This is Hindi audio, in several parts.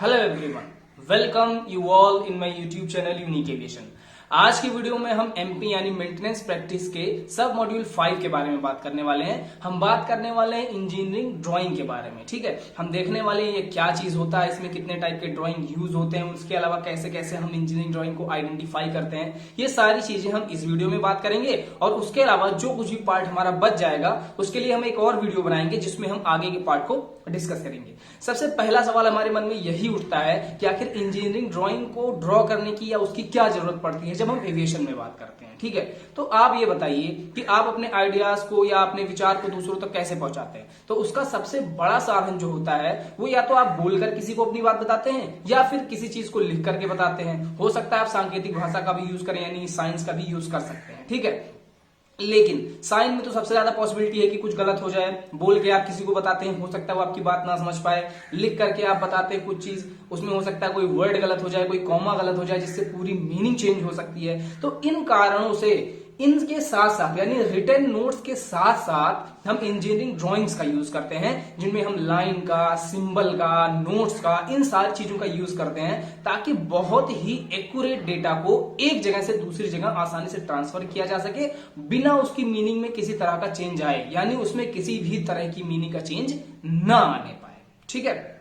Hello everyone, welcome you all in my YouTube channel unique aviation. आज की वीडियो में हम एमपी यानी मेंटेनेंस प्रैक्टिस के सब मॉड्यूल 5 के बारे में बात करने वाले हैं। हम बात करने वाले हैं इंजीनियरिंग ड्राइंग के बारे में। ठीक है, हम देखने वाले हैं ये क्या चीज होता है, इसमें कितने टाइप के ड्राइंग यूज होते हैं, उसके अलावा कैसे कैसे हम इंजीनियरिंग ड्राइंग को आइडेंटिफाई करते हैं। ये सारी चीजें हम इस वीडियो में बात करेंगे और उसके अलावा जो कुछ भी पार्ट हमारा बच जाएगा उसके लिए हम एक और वीडियो बनाएंगे जिसमें हम आगे के पार्ट को डिस्कस करेंगे। सबसे पहला सवाल हमारे मन में यही उठता है कि आखिर इंजीनियरिंग ड्राइंग को ड्रॉ करने की या उसकी क्या जरूरत पड़ती है जब हम एविएशन में बात करते हैं। ठीक है, तो आप ये बताइए कि आप अपने आइडियाज को या अपने विचार को दूसरों तक कैसे पहुंचाते हैं। तो उसका सबसे बड़ा साधन जो होता है वो या तो आप बोलकर किसी को अपनी बात बताते हैं या फिर किसी चीज को लिख करके बताते हैं। हो सकता है आप सांकेतिक भाषा का भी यूज करें यानी साइंस का भी यूज कर सकते हैं। ठीक है, लेकिन साइन में तो सबसे ज्यादा पॉसिबिलिटी है कि कुछ गलत हो जाए। बोल के आप किसी को बताते हैं, हो सकता है वो आपकी बात ना समझ पाए। लिख करके आप बताते हैं कुछ चीज, उसमें हो सकता है कोई वर्ड गलत हो जाए, कोई कॉमा गलत हो जाए, जिससे पूरी मीनिंग चेंज हो सकती है। तो इन कारणों से इनके साथ साथ यानी रिटन नोट्स के साथ साथ हम इंजीनियरिंग ड्राइंग्स का यूज करते हैं, जिनमें हम लाइन का, सिंबल का, नोट्स का, इन सारी चीजों का यूज करते हैं ताकि बहुत ही एक्यूरेट डेटा को एक जगह से दूसरी जगह आसानी से ट्रांसफर किया जा सके बिना उसकी मीनिंग में किसी तरह का चेंज आए, यानी उसमें किसी भी तरह की मीनिंग का चेंज ना आने पाए। ठीक है,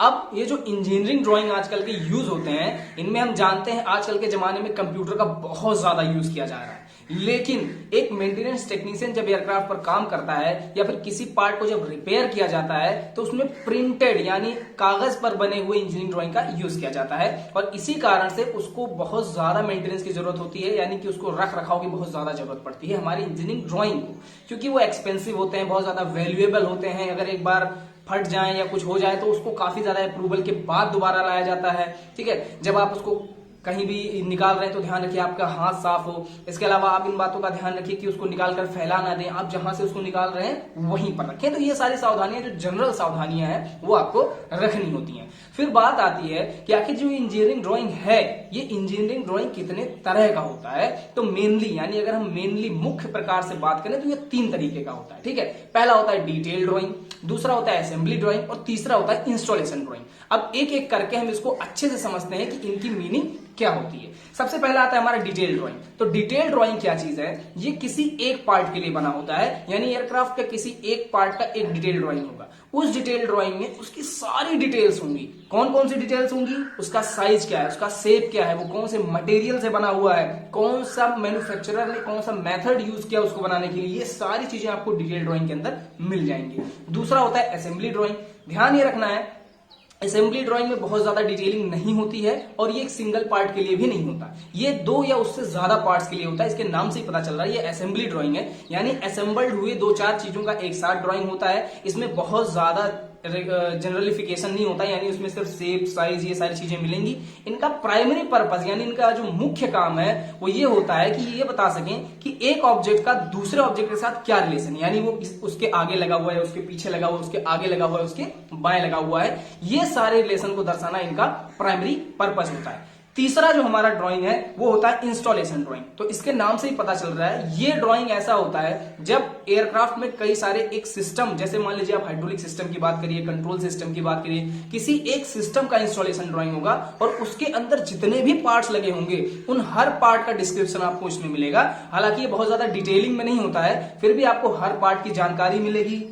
अब ये जो इंजीनियरिंग ड्राइंग आजकल के यूज होते हैं, इनमें हम जानते हैं आजकल के जमाने में कंप्यूटर का बहुत ज्यादा यूज किया जा रहा है। लेकिन एक मेंटेनेंस टेक्नीशियन जब एयरक्राफ्ट पर काम करता है या फिर किसी पार्ट को जब रिपेयर किया जाता है तो उसमें प्रिंटेड यानी कागज पर बने हुए इंजीनियरिंग ड्राइंग का यूज किया जाता है और इसी कारण से उसको बहुत ज्यादा मेंटेनेंस की जरूरत होती है, यानी कि उसको रख रखाव की बहुत ज्यादा जरूरत पड़ती है हमारी इंजीनियरिंग ड्राइंग को, क्योंकि वो एक्सपेंसिव होते हैं, बहुत ज्यादा वैल्यूएबल होते हैं। अगर एक बार फट जाए या कुछ हो जाए तो उसको काफी ज्यादा अप्रूवल के बाद दोबारा लाया जाता है। ठीक है, जब आप उसको कहीं भी निकाल रहे हैं तो ध्यान रखिए आपका हाथ साफ हो। इसके अलावा आप इन बातों का ध्यान रखिए कि उसको निकाल कर फैला ना दें, आप जहां से उसको निकाल रहे हैं वहीं पर रखें। तो ये सारी सावधानियां जो जनरल सावधानियां हैं वो आपको रखनी होती हैं। फिर बात आती है कि आखिर जो इंजीनियरिंग ड्राइंग है ये इंजीनियरिंग ड्राइंग कितने तरह का होता है। तो मेनली यानी अगर हम मेनली मुख्य प्रकार से बात करें तो ये 3 तरीके का होता है। ठीक है, पहला होता है डिटेल ड्राइंग, दूसरा होता है असेंबली ड्राइंग और तीसरा होता है इंस्टॉलेशन ड्राइंग। अब एक एक करके हम इसको अच्छे से समझते हैं कि इनकी मीनिंग क्या होती है। सबसे पहला आता है हमारा डिटेल ड्राइंग। तो डिटेल ड्राइंग क्या चीज है, ये किसी एक पार्ट के लिए बना होता है, यानी एयरक्राफ्ट का किसी एक पार्ट का एक डिटेल ड्राइंग होगा। उस डिटेल ड्राइंग में उसकी सारी डिटेल्स होंगी। कौन कौन सी डिटेल्स होंगी, उसका साइज क्या है, उसका शेप क्या है, वो कौन से मटेरियल से बना हुआ है, कौन सा मैन्युफैक्चरर ने कौन सा मेथड यूज किया उसको बनाने के लिए, ये सारी चीजें आपको डिटेल ड्राइंग के अंदर मिल जाएंगी। दूसरा होता है असेंबली ड्राइंग। ध्यान ये रखना है असेंबली ड्राइंग में बहुत ज्यादा डिटेलिंग नहीं होती है और ये एक सिंगल पार्ट के लिए भी नहीं होता, ये 2 या उससे ज्यादा पार्ट्स के लिए होता है। इसके नाम से ही पता चल रहा है ये असेंबली ड्राइंग है, यानी असेंबल्ड हुए 2-4 चीजों का एक साथ ड्राइंग होता है। इसमें बहुत ज्यादा जनरलिफिकेशन नहीं होता, यानी उसमें सिर्फ शेप, साइज, ये सारी चीजें मिलेंगी। इनका प्राइमरी पर्पस यानी इनका जो मुख्य काम है वो ये होता है कि ये बता सकें कि एक ऑब्जेक्ट का दूसरे ऑब्जेक्ट के साथ क्या रिलेशन है, यानी वो उसके आगे लगा हुआ है, उसके पीछे लगा हुआ है, उसके आगे लगा हुआ है, उसके बाएं लगा हुआ है। ये सारे रिलेशन को दर्शाना इनका प्राइमरी पर्पस होता है। तीसरा जो हमारा ड्राइंग है वो होता है इंस्टॉलेशन ड्राइंग। तो इसके नाम से ही पता चल रहा है ये ड्राइंग ऐसा होता है जब एयरक्राफ्ट में कई सारे एक सिस्टम, जैसे मान लीजिए आप हाइड्रोलिक सिस्टम की बात करिए, कंट्रोल सिस्टम की बात करिए, किसी एक सिस्टम का इंस्टॉलेशन ड्राइंग होगा और उसके अंदर जितने भी पार्ट्स लगे होंगे उन हर पार्ट का डिस्क्रिप्शन आपको इसमें मिलेगा। हालांकि ये बहुत ज्यादा डिटेलिंग में नहीं होता है, फिर भी आपको हर पार्ट की जानकारी मिलेगी।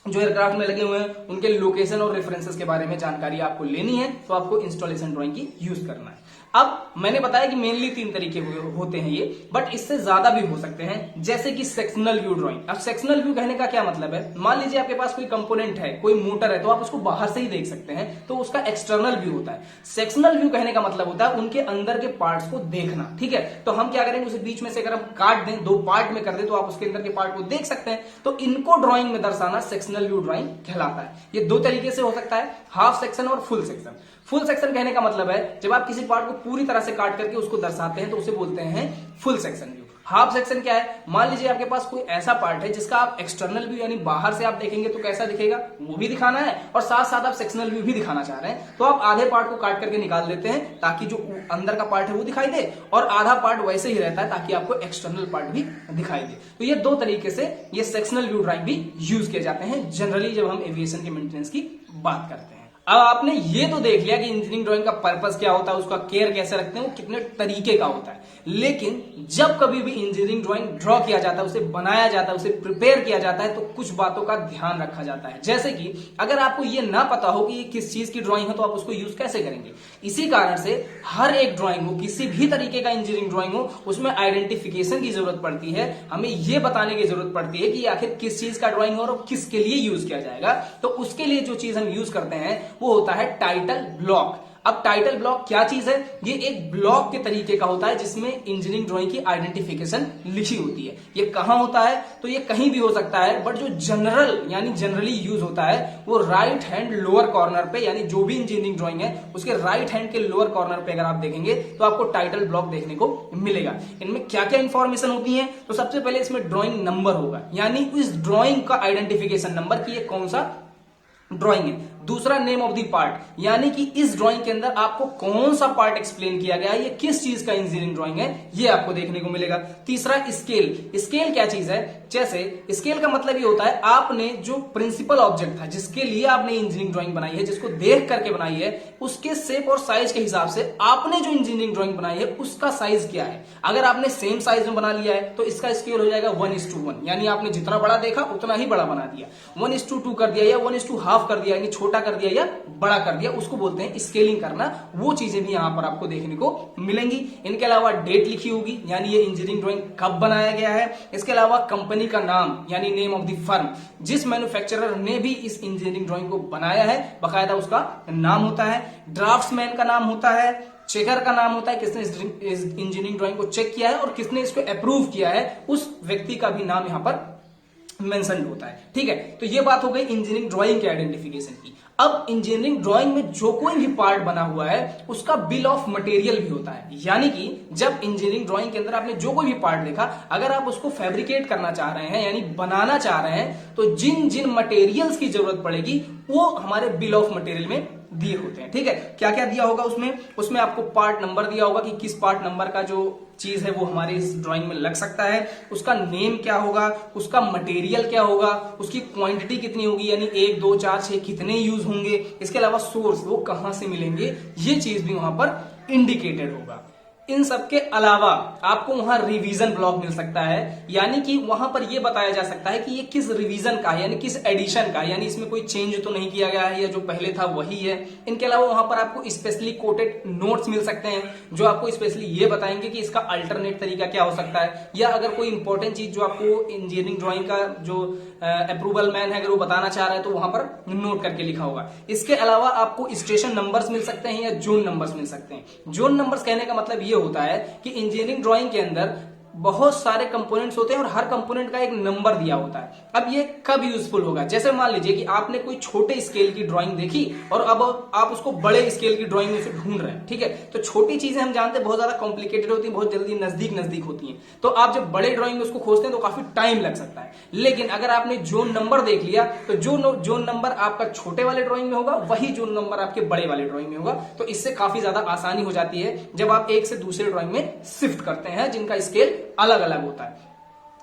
जो एयरक्राफ्ट में लगे हुए हैं उनके लोकेशन और रेफरेंसेस के बारे में जानकारी आपको लेनी है तो आपको इंस्टॉलेशन ड्राइंग की यूज करना है। अब मैंने बताया कि मेनली 3 तरीके होते हैं ये, बट इससे ज्यादा भी हो सकते हैं, जैसे कि सेक्शनल व्यू ड्राइंग। अब सेक्शनल व्यू कहने का क्या मतलब है, मान लीजिए आपके पास कोई कंपोनेंट है, कोई मोटर है, तो आप उसको बाहर से ही देख सकते हैं, तो उसका एक्सटर्नल व्यू होता है। सेक्शनल व्यू कहने का मतलब होता है उनके अंदर के पार्ट्स को देखना। ठीक है, तो हम क्या करेंगे, उसे बीच में से अगर हम काट दें, 2 पार्ट में कर दें, तो आप उसके अंदर के पार्ट को देख सकते हैं। तो इनको ड्राइंग में दर्शाना सेक्शनल व्यू ड्राइंग कहलाता है। ये 2 तरीके से हो सकता है, हाफ सेक्शन और फुल सेक्शन। फुल सेक्शन कहने का मतलब है जब आप किसी पार्ट को पूरी तरह से काट करके उसको दर्शाते हैं तो उसे बोलते हैं full section view. Half section क्या है, मान लीजिए आपके पास कोई ऐसा पार्ट है जिसका आप एक्सटर्नल व्यू यानी बाहर से आप देखेंगे तो कैसा दिखेगा वो भी दिखाना है और साथ साथ आप सेक्शनल व्यू भी दिखाना चाह रहे हैं, तो आप आधे पार्ट को काट करके निकाल देते हैं ताकि जो अंदर का पार्ट है वो दिखाई दे और आधा पार्ट वैसे ही रहता है ताकि आपको एक्सटर्नल पार्ट भी दिखाई दे। तो ये 2 तरीके से ये सेक्शनल व्यू ड्राइंग भी यूज किए जाते हैं जनरली जब हम एविएशन के मेंटेनेंस की बात करते हैं। अब आपने ये तो देख लिया कि इंजीनियरिंग ड्राइंग का पर्पस क्या होता है, उसका केयर कैसे रखते हैं, वो कितने तरीके का होता है। लेकिन जब कभी भी इंजीनियरिंग ड्राइंग ड्रॉ किया जाता है, उसे बनाया जाता है, उसे प्रिपेयर किया जाता है, तो कुछ बातों का ध्यान रखा जाता है। जैसे कि अगर आपको ये ना पता हो कि ये किस चीज की ड्राइंग है तो आप उसको यूज कैसे करेंगे। इसी कारण से हर एक ड्राइंग हो, किसी भी तरीके का इंजीनियरिंग ड्राइंग हो, उसमें आइडेंटिफिकेशन की जरूरत पड़ती है। हमें यह बताने की जरूरत पड़ती है कि आखिर किस चीज का ड्राइंग और किसके लिए यूज किया जाएगा। तो उसके लिए जो चीज हम यूज करते हैं वो होता है टाइटल ब्लॉक। अब टाइटल ब्लॉक क्या चीज है? ये एक ब्लॉक के तरीके का होता है जिसमें इंजीनियरिंग ड्राइंग की आइडेंटिफिकेशन लिखी होती है। ये कहां होता है? तो ये कहीं भी हो सकता है, बट जो जनरली यूज होता है वो राइट हैंड लोअर कॉर्नर पे, यानी जो भी इंजीनियरिंग ड्राइंग है उसके राइट हैंड के लोअर कॉर्नर पे अगर आप देखेंगे तो आपको टाइटल ब्लॉक देखने को मिलेगा। इनमें क्या क्या इंफॉर्मेशन होती है? तो सबसे पहले इसमें ड्राइंग नंबर होगा, यानी इस ड्राइंग का आइडेंटिफिकेशन नंबर की ये कौन सा ड्राइंग है। दूसरा नेम ऑफ द पार्ट, यानी कि इस ड्राइंग के अंदर आपको कौन सा पार्ट एक्सप्लेन किया गया है, ये किस चीज का इंजीनियरिंग ड्राइंग है, ये आपको देखने को मिलेगा। तीसरा स्केल। स्केल क्या चीज है? जैसे स्केल का मतलब ये होता है आपने जो प्रिंसिपल ऑब्जेक्ट था जिसके लिए आपने इंजीनियरिंग ड्राइंग बनाई है, जिसको देख करके बनाई है, उसके शेप और साइज के हिसाब से आपने जो इंजीनियरिंग ड्राइंग बनाई है उसका साइज क्या है। अगर आपने सेम साइज में बना लिया है तो इसका स्केल हो जाएगा 1:1, यानी आपने जितना बड़ा देखा उतना ही बड़ा बना दिया। 1:2 कर दिया या 1:2.5 कर दिया, यानी छोटा कर दिया या बड़ा कर दिया, उसको बोलते हैं स्केलिंग करना। वो चीजें भी यहां पर आपको देखने को मिलेंगी। इनके अलावा डेट लिखी होगी, यानी ये इंजीनियरिंग ड्राइंग कब बनाया गया है। इसके अलावा कंपनी का नाम, यानी नेम ऑफ द फर्म, जिस मैन्युफैक्चरर ने भी इस इंजीनियरिंग ड्राइंग को बनाया है बाकायदा उसका नाम होता है। ड्राफ्ट्समैन का नाम होता है, चेकर का नाम होता है, किसने इस इंजीनियरिंग ड्राइंग को चेक किया है और किसने इसको अप्रूव किया है, उस व्यक्ति का भी नाम यहां पर मेंशन होता है। ठीक है, तो ये बात हो गई इंजीनियरिंग ड्राइंग के आइडेंटिफिकेशन की। अब इंजीनियरिंग ड्राइंग में जो कोई भी पार्ट बना हुआ है उसका बिल ऑफ मटेरियल भी होता है, यानी कि जब इंजीनियरिंग ड्राइंग के अंदर आपने जो कोई भी पार्ट देखा, अगर आप उसको फैब्रिकेट करना चाह रहे हैं यानी बनाना चाह रहे हैं, तो जिन जिन मटेरियल्स की जरूरत पड़ेगी वो हमारे बिल ऑफ मटेरियल में दिए होते हैं। ठीक है, क्या क्या दिया होगा उसमें आपको पार्ट नंबर दिया होगा कि किस पार्ट नंबर का जो चीज है वो हमारे इस ड्राइंग में लग सकता है, उसका नेम क्या होगा, उसका मटेरियल क्या होगा, उसकी क्वांटिटी कितनी होगी, यानी 1 2 4 6 कितने यूज होंगे, इसके अलावा सोर्स वो कहां से मिलेंगे, ये चीज भी वहां पर इंडिकेटेड होगा। इन सब के अलावा आपको वहां रिवीजन ब्लॉक मिल सकता है, यानी कि वहां पर यह बताया जा सकता है कि ये किस रिवीजन का है, यानी किस एडिशन का है, यानी इसमें कोई चेंज तो नहीं किया गया है या जो पहले था वही है। इनके अलावा वहां पर आपको स्पेशली कोटेड नोट्स मिल सकते हैं जो आपको स्पेशली ये बताएंगे कि इसका अल्टरनेट तरीका क्या हो सकता है, या अगर कोई इंपॉर्टेंट चीज जो आपको इंजीनियरिंग ड्राइंग का जो अप्रूवल मैन है अगर वो बताना चाह रहा है तो वहां पर नोट करके लिखा होगा। इसके अलावा आपको स्टेशन नंबर्स मिल सकते हैं या जोन नंबर्स मिल सकते हैं। जोन नंबर्स कहने का मतलब ये होता है कि इंजीनियरिंग ड्राइंग के अंदर बहुत सारे कंपोनेंट्स होते हैं और हर कंपोनेंट का एक नंबर दिया होता है। अब ये कब यूजफुल होगा? जैसे मान लीजिए कि आपने कोई छोटे स्केल की ड्राइंग देखी और अब आप उसको बड़े स्केल की ड्राइंग में से ढूंढ रहे हैं। ठीक है, तो छोटी चीजें हम जानते हैं बहुत ज्यादा कॉम्प्लिकेटेड होती है, बहुत जल्दी नजदीक होती हैं, तो आप जब बड़े ड्राइंग में उसको खोजते हैं तो काफी टाइम लग सकता है। लेकिन अगर आपने जोन नंबर देख लिया तो जो जोन नंबर आपका छोटे वाले ड्राइंग में होगा वही जोन नंबर आपके बड़े वाले ड्राइंग में होगा। तो इससे काफी ज्यादा आसानी हो जाती है जब आप एक से दूसरे ड्राइंग में शिफ्ट करते हैं जिनका स्केल अलग अलग होता है।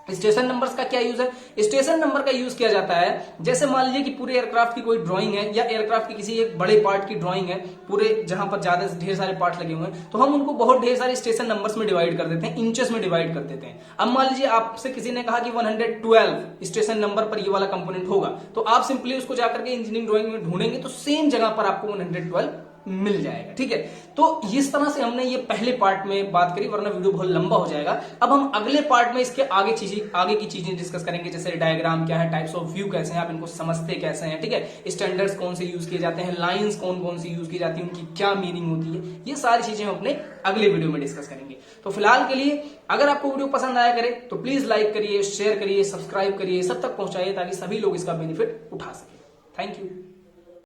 स्टेशन नंबर्स का क्या यूज है? स्टेशन नंबर का यूज किया जाता है, जैसे मान लीजिए कि पूरे एयरक्राफ्ट की कोई ड्राइंग है या एयरक्राफ्ट की किसी एक बड़े पार्ट की ड्राइंग है, पूरे जहां पर ज्यादा ढेर सारे पार्ट लगे हुए हैं, तो हम उनको बहुत ढेर सारे स्टेशन नंबर्स में डिवाइड कर देते हैं, इंचेस में डिवाइड कर देते हैं। अब मान लीजिए आपसे किसी ने कहा कि 112 स्टेशन नंबर पर ये वाला कंपोनेंट होगा, तो आप सिंपली उसको जाकर के इंजीनियरिंग ड्राइंग में ढूंढेंगे तो सेम जगह पर आपको 112 मिल जाएगा। ठीक है, तो इस तरह से हमने ये पहले पार्ट में बात करी, वरना वीडियो बहुत लंबा हो जाएगा। अब हम अगले पार्ट में इसके आगे की चीजें डिस्कस करेंगे, जैसे डायग्राम क्या है, टाइप्स ऑफ व्यू कैसे हैं, आप इनको समझते कैसे हैं। ठीक है, स्टैंडर्ड्स कौन से यूज किए जाते हैं, लाइंस कौन कौन सी यूज की जाती है, उनकी क्या मीनिंग होती है, ये सारी चीजें हम अपने अगले वीडियो में डिस्कस करेंगे। तो फिलहाल के लिए अगर आपको वीडियो पसंद आया करे तो प्लीज लाइक करिए, शेयर करिए, सब्सक्राइब करिए, सब तक पहुंचाइए ताकि सभी लोग इसका बेनिफिट उठा सके। Thank you.